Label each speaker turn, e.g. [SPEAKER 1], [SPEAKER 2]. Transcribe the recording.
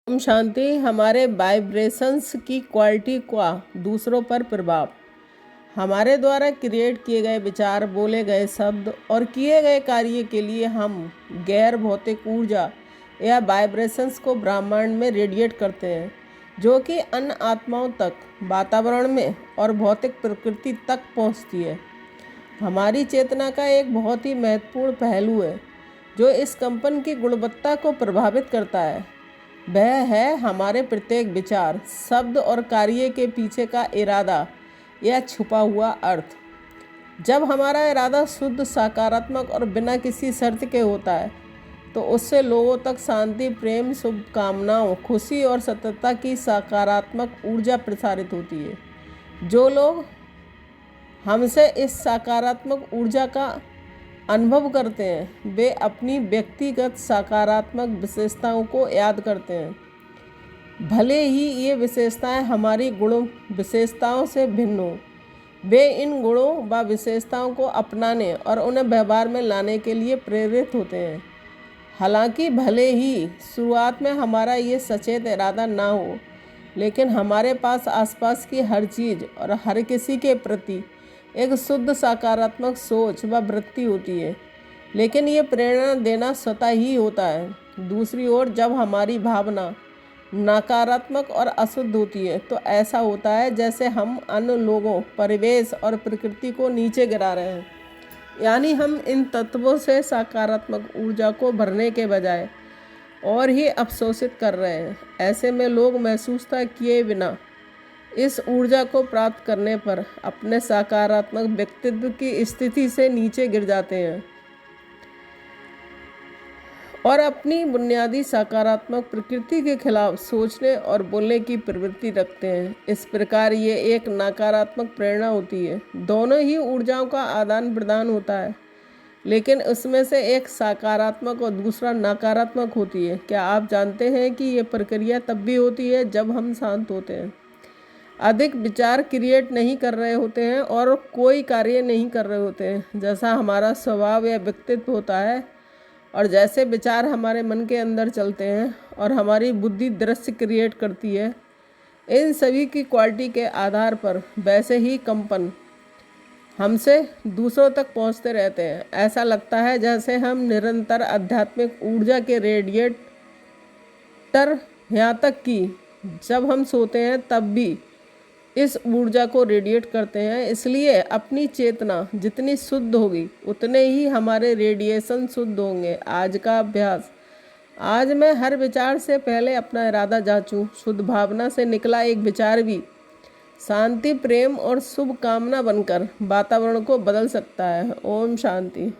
[SPEAKER 1] ओम शांति। हमारे वाइब्रेशंस की क्वालिटी का दूसरों पर प्रभाव। हमारे द्वारा क्रिएट किए गए विचार, बोले गए शब्द और किए गए कार्य के लिए हम गैर भौतिक ऊर्जा या वाइब्रेशंस को ब्रह्मांड में रेडिएट करते हैं, जो कि अन्य आत्माओं तक, वातावरण में और भौतिक प्रकृति तक पहुंचती है। हमारी चेतना का एक बहुत ही महत्वपूर्ण पहलू है जो इस कंपन की गुणवत्ता को प्रभावित करता है। वह है हमारे प्रत्येक विचार, शब्द और कार्य के पीछे का इरादा या छुपा हुआ अर्थ। जब हमारा इरादा शुद्ध, सकारात्मक और बिना किसी शर्त के होता है तो उससे लोगों तक शांति, प्रेम, शुभकामनाओं, खुशी और सत्यता की सकारात्मक ऊर्जा प्रसारित होती है। जो लोग हमसे इस सकारात्मक ऊर्जा का अनुभव करते हैं वे अपनी व्यक्तिगत सकारात्मक विशेषताओं को याद करते हैं। भले ही ये विशेषताएं हमारी गुणों विशेषताओं से भिन्न हों, वे इन गुणों व विशेषताओं को अपनाने और उन्हें व्यवहार में लाने के लिए प्रेरित होते हैं। हालांकि भले ही शुरुआत में हमारा ये सचेत इरादा ना हो, लेकिन हमारे पास आसपास की हर चीज़ और हर किसी के प्रति एक शुद्ध सकारात्मक सोच व वृत्ति होती है, लेकिन ये प्रेरणा देना स्वतः ही होता है। दूसरी ओर जब हमारी भावना नकारात्मक और अशुद्ध होती है तो ऐसा होता है जैसे हम अन्य लोगों, परिवेश और प्रकृति को नीचे गिरा रहे हैं, यानी हम इन तत्वों से सकारात्मक ऊर्जा को भरने के बजाय और ही अवशोषित कर रहे हैं। ऐसे में लोग महसूसता किए बिना इस ऊर्जा को प्राप्त करने पर अपने सकारात्मक व्यक्तित्व की स्थिति से नीचे गिर जाते हैं और अपनी बुनियादी सकारात्मक प्रकृति के खिलाफ सोचने और बोलने की प्रवृत्ति रखते हैं। इस प्रकार ये एक नकारात्मक प्रेरणा होती है। दोनों ही ऊर्जाओं का आदान प्रदान होता है, लेकिन उसमें से एक सकारात्मक और दूसरा नकारात्मक होती है। क्या आप जानते हैं कि ये प्रक्रिया तब भी होती है जब हम शांत होते हैं, अधिक विचार क्रिएट नहीं कर रहे होते हैं और कोई कार्य नहीं कर रहे होते हैं, जैसा हमारा स्वभाव या व्यक्तित्व होता है और जैसे विचार हमारे मन के अंदर चलते हैं और हमारी बुद्धि दृश्य क्रिएट करती है। इन सभी की क्वालिटी के आधार पर वैसे ही कंपन हमसे दूसरों तक पहुंचते रहते हैं। ऐसा लगता है जैसे हम निरंतर आध्यात्मिक ऊर्जा के रेडिएटर, यहाँ तक कि जब हम सोते हैं तब भी इस ऊर्जा को रेडिएट करते हैं। इसलिए अपनी चेतना जितनी शुद्ध होगी उतने ही हमारे रेडिएशन शुद्ध होंगे। आज का अभ्यास। आज मैं हर विचार से पहले अपना इरादा जांचूं। शुद्ध भावना से निकला एक विचार भी शांति, प्रेम और शुभ कामना बनकर वातावरण को बदल सकता है। ओम शांति।